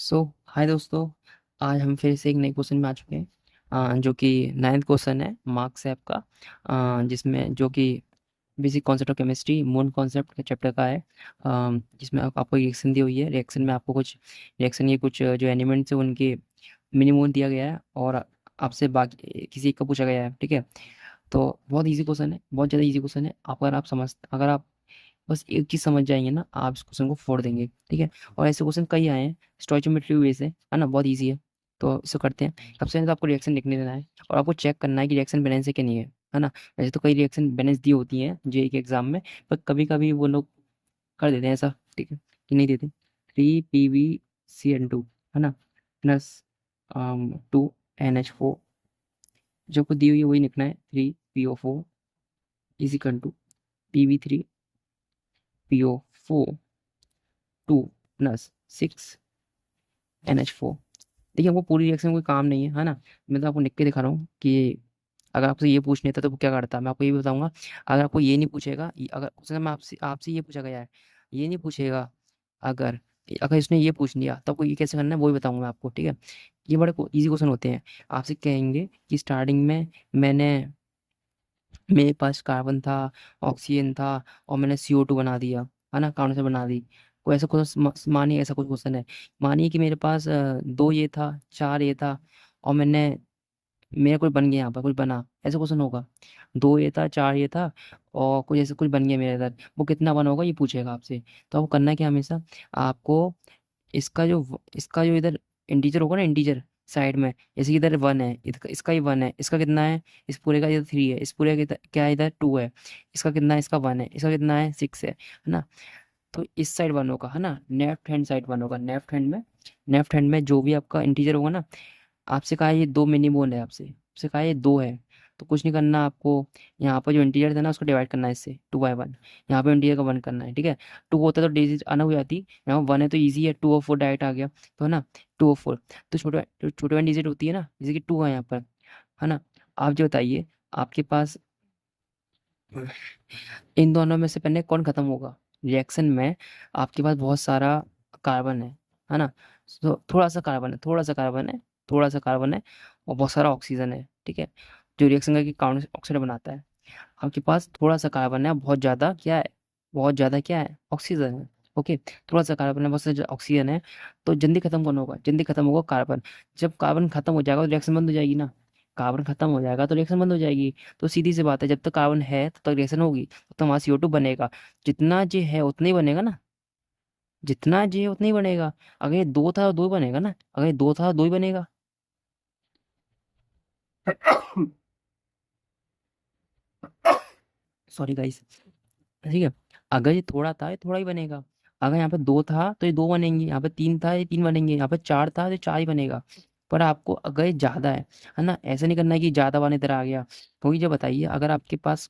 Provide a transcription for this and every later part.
हाय दोस्तों। आज हम फिर से एक नए क्वेश्चन में आ चुके हैं, जो कि 9th क्वेश्चन है मार्क्स ऐप का, जिसमें जो कि basic concept of chemistry moon concept के चैप्टर का है। जिसमें आपको रिएक्शन दी हुई है। रिएक्शन में आपको कुछ रिएक्शन के कुछ जो एलिमेंट्स है उनके मिनिमम दिया गया है, और आपसे बाकी किसी एक का पूछा गया है। ठीक है, तो बहुत इजी क्वेश्चन है, बहुत ज़्यादा इजी क्वेश्चन है। अगर आप बस एक चीज़ समझ जाएंगे ना, आप इस क्वेश्चन को फोड़ देंगे। ठीक है, और ऐसे क्वेश्चन कई आए हैं स्टोइचोमेट्री वे से, है ना, बहुत इजी है। तो इसको करते हैं। सबसे पहले तो आपको रिएक्शन लिखने देना है, और आपको चेक करना है कि रिएक्शन बैलेंस है कि नहीं है ना। वैसे तो कई रिएक्शन बैलेंस दी होती हैं जेईई के एग्जाम में, पर कभी कभी वो लोग कर देते हैं ऐसा, ठीक है, कि नहीं देते। 3 PbCl2, है ना, प्लस 2NH4, जो को दी हुई है वही लिखना है। 3PO4 is equal to PB3PO4 2 plus 6NH4। देखिए, हमको पूरी रिएक्शन में कोई काम नहीं है ना। मैं तो आपको लिख के दिखा रहा हूँ कि अगर आपसे ये पूछने था तो वो क्या करता। मैं आपको ये भी बताऊंगा। अगर आपको ये नहीं पूछेगा, अगर क्वेश्चन में आपसे आपसे ये पूछा गया है, ये नहीं पूछेगा, अगर अगर इसने ये पूछ लिया तो आपको ये कैसे करना है वो भी बताऊंगा मैं आपको। ठीक है, ये बड़े इजी क्वेश्चन होते हैं। आपसे कहेंगे कि स्टार्टिंग में मैंने मेरे पास कार्बन था, ऑक्सीजन था, और मैंने CO2 बना दिया, है ना, कार्बन से बना दी। कोई ऐसा कुछ मानिए, ऐसा कुछ क्वेश्चन है। मानिए कि मेरे पास दो ये था, चार ये था, और मेरा कुछ बन गया, यहाँ पर कुछ बना, ऐसा क्वेश्चन होगा। दो ये था, चार ये था, और कुछ ऐसे कुछ बन गया मेरे इधर, वो कितना बना होगा ये पूछेगा आपसे। तो आपको करना है कि हमेशा आपको इसका जो इधर इंटीजर होगा ना, इंटीजर साइड में, जैसे कि इधर 1 है, इसका ही 1 है, इसका कितना है, इस पूरे का इधर 3 है, इस पूरे का क्या है, इधर 2 है, इसका कितना है, इसका 1 है, इसका कितना है, 6 है ना। तो इस साइड 1 होगा, है ना, लेफ्ट हैंड साइड 1 होगा। लेफ्ट हैंड में जो भी आपका इंटीजर होगा ना, आपसे कहा है ये 2 मिनिमोल है, आपसे कहा है ये 2 है, तो कुछ नहीं करना आपको। यहाँ पर जो इंटीजर था ना उसको डिवाइड करना है इससे 2/1। यहाँ पे इंटीजर का 1 करना है। ठीक है, 2 होता तो डिजिट अलग हो जाती, यहाँ 1 है तो ईजी है, 2 और 4 डायरेक्ट आ गया, तो है ना, 2 और 4। तो छोटे वन डिजिट होती है ना, जैसे कि 2 है यहाँ पर, है ना। आप जो बताइए, आपके पास इन दोनों में से पहले कौन खत्म होगा रिएक्शन में। आपके पास बहुत सारा कार्बन है ना। तो थोड़ा सा कार्बन है, और बहुत सारा ऑक्सीजन है। ठीक है, जो रिएक्शन का कार्बन ऑक्साइड बनाता है। आपके पास थोड़ा सा कार्बन है, बहुत ज़्यादा क्या है, बहुत ज़्यादा क्या है, ऑक्सीजन है। ओके, थोड़ा सा कार्बन है, बहुत सा ऑक्सीजन है। तो जल्दी खत्म कौन होगा, जल्दी खत्म होगा कार्बन। जब कार्बन खत्म हो जाएगा तो रिएक्शन बंद हो जाएगी ना। कार्बन खत्म हो जाएगा तो रिएक्शन बंद हो जाएगी। तो सीधी सी बात है, जब तक कार्बन है तब तक रिएक्शन होगी, तब तक वहाँ CO2 बनेगा। जितना जे है उतना ही बनेगा ना, जितना जे है उतना ही बनेगा। अगर ये 2 था तो 2 ही बनेगा ना, अगर ये 2 था तो 2 ही बनेगा। Sorry guys. ठीक है, अगर ये थोड़ा था ये थोड़ा ही बनेगा। अगर यहाँ पे 2 था तो ये 2 बनेंगे, यहाँ पे 3 था ये 3 बनेंगे, यहाँ पे 4 था तो 4 ही बनेगा। पर आपको अगर ये ज्यादा है ना, ऐसा नहीं करना है कि ज्यादा वाला इधर आ गया। क्योंकि जब बताइए, अगर आपके पास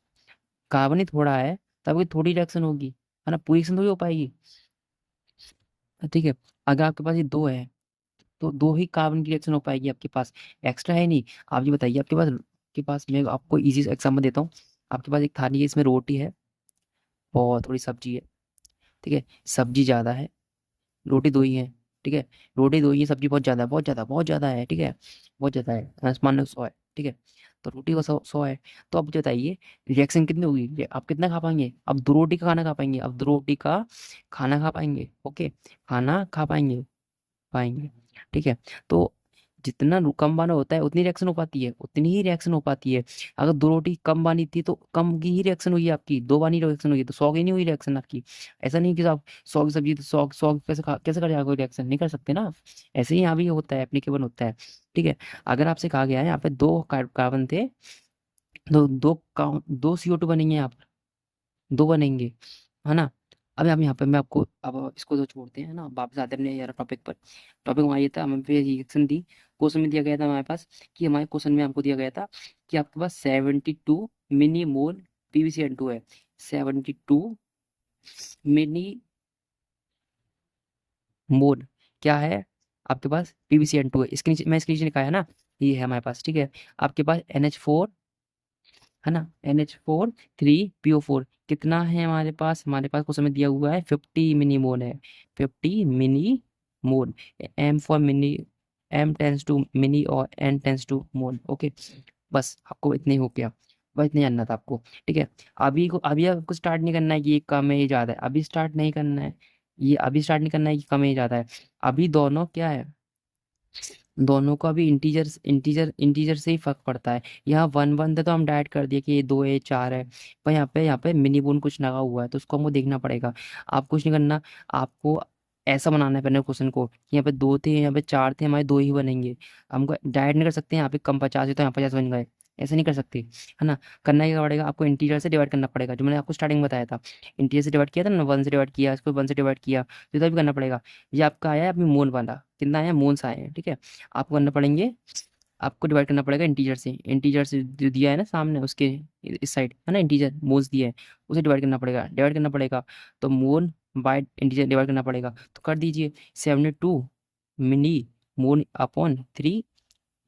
कार्बन ही थोड़ा है तब ये थोड़ी रिएक्शन होगी, है ना, पूरी रिएक्शन थोड़ी हो पाएगी। ठीक है, अगर आपके पास ये 2 है तो 2 ही कार्बन की रिएक्शन हो पाएगी आपके पास, एक्स्ट्रा है नहीं। आप ये बताइए, आपके पास मैं आपको इजी एग्जाम्पल देता हूँ। आपके पास एक थाली है, इसमें रोटी है और थोड़ी सब्जी है। ठीक है, सब्जी ज्यादा है, रोटी 2 ही है। ठीक है, रोटी 2 ही है, सब्जी बहुत ज्यादा है, बहुत ज्यादा है। ठीक है, बहुत ज्यादा है, मान लो 100 है। ठीक है, तो रोटी का 100 है। तो अब बताइए रिएक्शन कितनी होगी, आप कितना खा पाएंगे, अब 2 रोटी का खाना खा पाएंगे, अब 2 रोटी का खाना खा पाएंगे। ओके, खाना खा पाएंगे। ठीक है, तो जितना कम बाना होता है उतनी रिएक्शन हो पाती है, उतनी ही रिएक्शन हो पाती है। अगर 2 रोटी कम बानी थी तो कम की ही रिएक्शन हुई आपकी, 2 बानी रिएक्शन हुई तो 100 की नहीं हुई रिएक्शन आपकी। ऐसा नहीं कि आप 100 की सब्जी तो 100 कैसे कर जाएगा, कोई रिएक्शन नहीं कर सकते ना। ऐसे ही यहाँ भी होता है, एप्लीकेबल होता है। ठीक है, अगर आपसे कहा गया है यहाँ पे 2 कार्बन थे, तो 2 CO2 बनेंगे यहाँ पर, 2 बनेंगे, है ना। अब यहाँ पे मैं आपको, अब इसको तो छोड़ते हैं ना, वापस आते हैं अपने यार टॉपिक पर। टॉपिक हमारा ये था, हमें पे रिएक्शन दी। क्वेश्चन में दिया गया था हमारे पास, कि हमारे क्वेश्चन में हमको दिया गया था कि आपके पास 72 मिनी मोल PbCl2 है। 72 मिनी मोल क्या है आपके पास, PbCl2 है। इसके नीचे, मैं इसके नीचे लिखा है ना, ये है हमारे पास। ठीक है, आपके पास NH4, है ना, NH4 3PO4 कितना है हमारे पास, क्वेश्चन में दिया हुआ है 50 मिनी मोल है, 50 mini mole, M for mini, M tends to mini और N tends to mole. Okay, बस आपको इतने ही हो गया, बस इतने जानना था आपको। ठीक है, अभी आपको स्टार्ट नहीं करना है कि ये कम है ये ज़्यादा है, अभी स्टार्ट नहीं करना है, ये अभी स्टार्ट नहीं करना है कि कम है ये ज़्यादा है। अभी दोनों क्या है, दोनों का भी इंटीजर से ही फर्क पड़ता है। यहाँ वन वन था तो हम डायरेक्ट कर दिए कि ये दो है ये चार है, पर यहाँ पे मिनी बोन कुछ लगा हुआ है तो उसको हमको देखना पड़ेगा। आप कुछ नहीं करना, आपको ऐसा बनाना है पहले क्वेश्चन को कि यहाँ पे दो थे यहाँ पे चार थे, हमारे दो ही बनेंगे। हमको डायरेक्ट नहीं कर सकते, यहाँ पे कम 50 है तो यहाँ 50 बन गए, ऐसे नहीं कर सकते, है ना। करना क्या पड़ेगा आपको, इंटीजर से डिवाइड करना पड़ेगा, जो मैंने आपको स्टार्टिंग में बताया था। इंटीजर से डिवाइड किया था ना, वन से डिवाइड किया, इसको वन से डिवाइड किया, तो इधर भी करना पड़ेगा। ये आपका आया है अभी मोल वाला, कितना आया, मोल्स आए हैं, ठीक है। आपको करना पड़ेंगे, आपको डिवाइड करना पड़ेगा इंटीजर से जो दिया है ना सामने उसके इस साइड, है ना, इंटीजर मोल्स दिया है, उसे डिवाइड करना पड़ेगा। तो मोल बाय इंटीजर डिवाइड करना पड़ेगा, तो कर दीजिए 72 मिनी मोल अपॉन 3।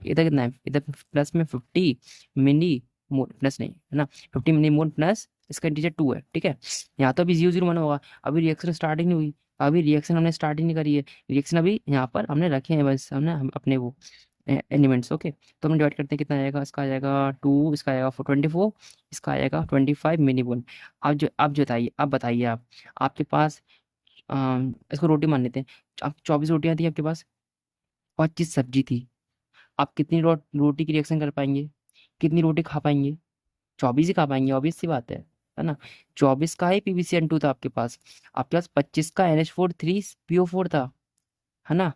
इधर कितना है, इधर प्लस में 50 मिनी मोल, प्लस नहीं है ना, 50 मिनी मोल प्लस इसका इंटीजर 2 है, ठीक है। यहाँ तो अभी 0 0 1 होगा, अभी रिएक्शन स्टार्ट ही नहीं हुई, अभी रिएक्शन हमने स्टार्ट ही नहीं करी है, रिएक्शन अभी यहाँ पर हमने रखे हैं, बस हमने अपने वो एलिमेंट्स। ओके, तो हम डिवाइड करते हैं, कितना आएगा, इसका आ जाएगा 2, इसका आएगा 24, इसका आएगा 25 मिनी मोल। आप बताइए, आप बताइए, आपके पास इसको रोटी मान लेते हैं, आप 24 रोटियां थी आपके पास, 25 सब्जी थी, आप कितनी रोटी की रिएक्शन कर पाएंगे, कितनी रोटी खा पाएंगे, 24 ही खा पाएंगे, ऑब्वियस सी बात है ना। 24 का ही PbCN2 था आपके पास 25 का NH4 3PO4 था, है ना।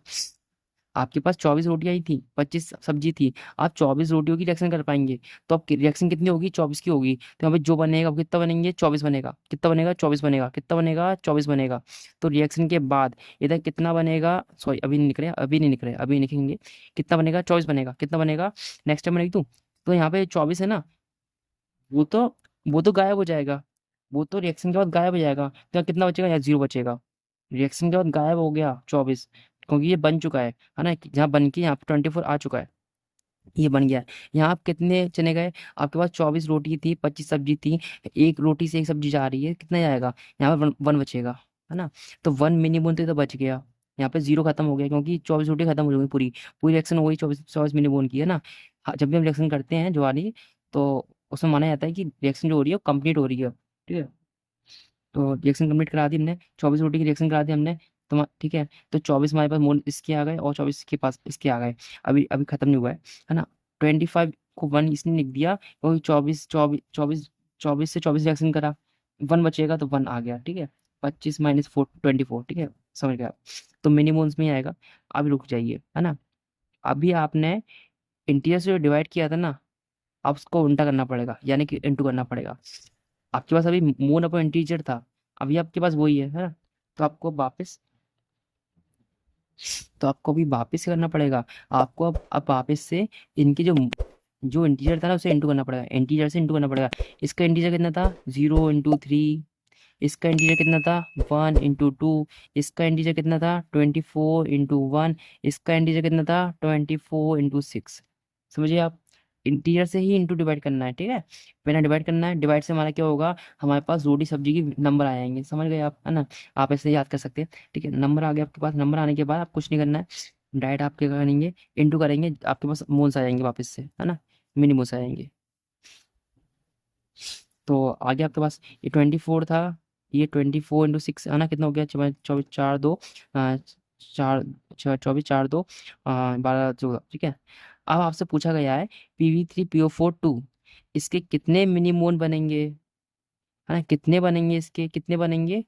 आपके पास 24 रोटियां ही थी, 25 सब्जी थी, आप 24 रोटियों की रिएक्शन कर पाएंगे, तो अब रिएक्शन कितनी होगी, 24 की होगी, तो यहाँ पे जो बनेगा वो कितना बनेंगे, 24 बनेगा, कितना बनेगा, 24 बनेगा, कितना बनेगा, 24 बनेगा। तो रिएक्शन के बाद इधर कितना बनेगा, सॉरी अभी नहीं निकले, अभी नहीं निकल रहे, अभी निकलेंगे, कितना बनेगा, 24 बनेगा, कितना बनेगा, नेक्स्ट टाइम बनेगी तो यहाँ पे 24 है ना, वो तो वो तो गायब हो जाएगा, वो तो रिएक्शन के बाद गायब हो जाएगा, तो यहाँ कितना बचेगा, यहाँ 0 बचेगा, रिएक्शन के बाद गायब हो गया 24, क्योंकि ये बन चुका है ना, जहाँ बन के यहाँ पे 24 आ चुका है, ये बन गया है। यहाँ आप कितने चने गए, आपके पास 24 रोटी थी, 25 सब्जी थी, एक रोटी से एक सब्जी जा रही है, कितना जाएगा, यहाँ पर वन बचेगा, है ना। तो वन मिनी बूंद तो बच गया, यहाँ पे 0 खत्म हो गया, क्योंकि 24 रोटी खत्म हो गई, पूरी पूरी रिएक्शन हो गई 24 मिनी बूंद की, है ना। हाँ, जब भी हम रिएक्शन करते हैं जो वाली, तो उसमें माना जाता है कि रिएक्शन जो हो रही है वो कंप्लीट हो रही है, ठीक है। तो रिएक्शन कंप्लीट करा दी हमने, 24 रोटी की रिएक्शन करा दी हमने, तो ठीक है, तो 24 हमारे पास मोल इसके आ गए और 24 के पास इसके आ गए, अभी अभी खत्म नहीं हुआ है ना। 25 को वन इसने लिख दिया, क्योंकि 24 से 24 रिएक्शन करा, वन बचेगा तो वन आ गया, ठीक है। 25 माइनस 24, ठीक है, समझ गया आप? तो मिनी मोल्स में ही आएगा। अभी रुक जाइए, है ना, अभी आपने इंटीजर से डिवाइड किया था ना, अब उसको उल्टा करना पड़ेगा, यानी कि इनटू करना पड़ेगा। आपके पास अभी मोन अपॉन इंटीजर था, अभी आपके पास वही है ना, तो आपको अभी वापस करना पड़ेगा, आपको अब वापस से इनके जो जो इंटीजर था ना उसे इंटू करना पड़ेगा, इंटीजर से इंटू करना पड़ेगा। इसका इंटीजर कितना था, 0 × 3, इसका इंटीजर कितना था, 1 × 2, इसका इंटीजर कितना था, 24 × 1, इसका इंटीजर कितना था, 24 × 6। समझिए आप, इंटीजर से ही इंटू डिवाइड करना है, ठीक है, पहले डिवाइड करना है, डिवाइड से हमारा क्या होगा, हमारे पास रोटी सब्जी की नंबर आ जाएंगे, समझ गए आप, है ना। आप ऐसे याद कर सकते हैं, ठीक है, नंबर आ गया आपके पास, नंबर आने के बाद आप कुछ नहीं करना है, डायरेक्ट आप क्या करेंगे, इंटू करेंगे, आपके पास मोल्स आ जाएंगे वापस से, है ना, मिनी मोल्स आ जाएंगे। तो आगे आपके पास ये 24 था, ये 24 × 6 है ना, कितना हो गया, 24 4 2 चार 24 4 2 12 14, ठीक है। अब आपसे पूछा गया है Pv3PO4 2, इसके कितने मिनी मोल बनेंगे, है ना, कितने बनेंगे, इसके कितने बनेंगे,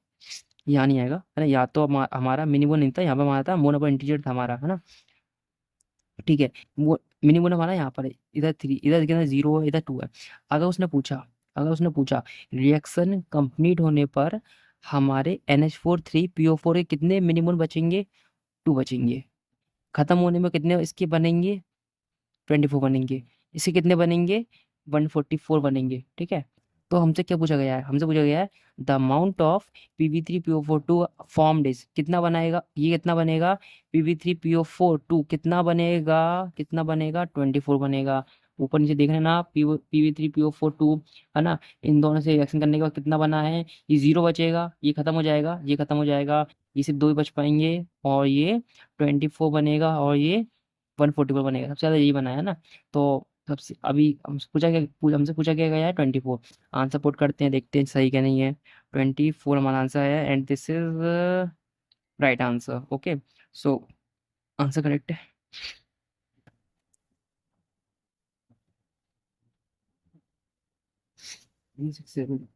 यहाँ नहीं आएगा, है ना, या तो हमारा मिनी मोल नहीं था, यहाँ पर हमारा था मोल अपॉन इंटीजर था हमारा, है ना, ठीक है। वो मिनी मोल हमारा यहाँ पर है, इधर 3, इधर कितना 0 है, इधर 2 है। अगर उसने पूछा अगर उसने पूछा रिएक्शन कंप्लीट होने पर हमारे NH4 3PO4 के कितने मिनी मोल बचेंगे, 2 बचेंगे, खत्म होने में कितने इसके बनेंगे, 24 बनेंगे, इसके कितने बनेंगे, 144 बनेंगे, ठीक है। तो हमसे क्या पूछा गया है, हमसे पूछा गया है the amount of Pb3PO4 formed is, कितना बनाएगा, ये कितना बनेगा, Pb3PO4 कितना बनेगा, 24 बनेगा, ऊपर नीचे देख रहे हैं ना आप, PO3 PO4 2, है ना। इन दोनों से रिएक्शन करने के बाद कितना बना है, ये जीरो बचेगा, ये खत्म हो जाएगा, ये खत्म हो जाएगा, ये सिर्फ दो ही बच पाएंगे, और ये 24 बनेगा, और ये 144 बनेगा। सबसे ज्यादा यही बना है ना। तो सबसे अभी हमसे पूछा क्या गया है, 24। आंसर पुट करते हैं, देखते हैं सही क्या नहीं है। 24 हमारा आंसर है, and this is right answer. Okay, so answer correct है। 367।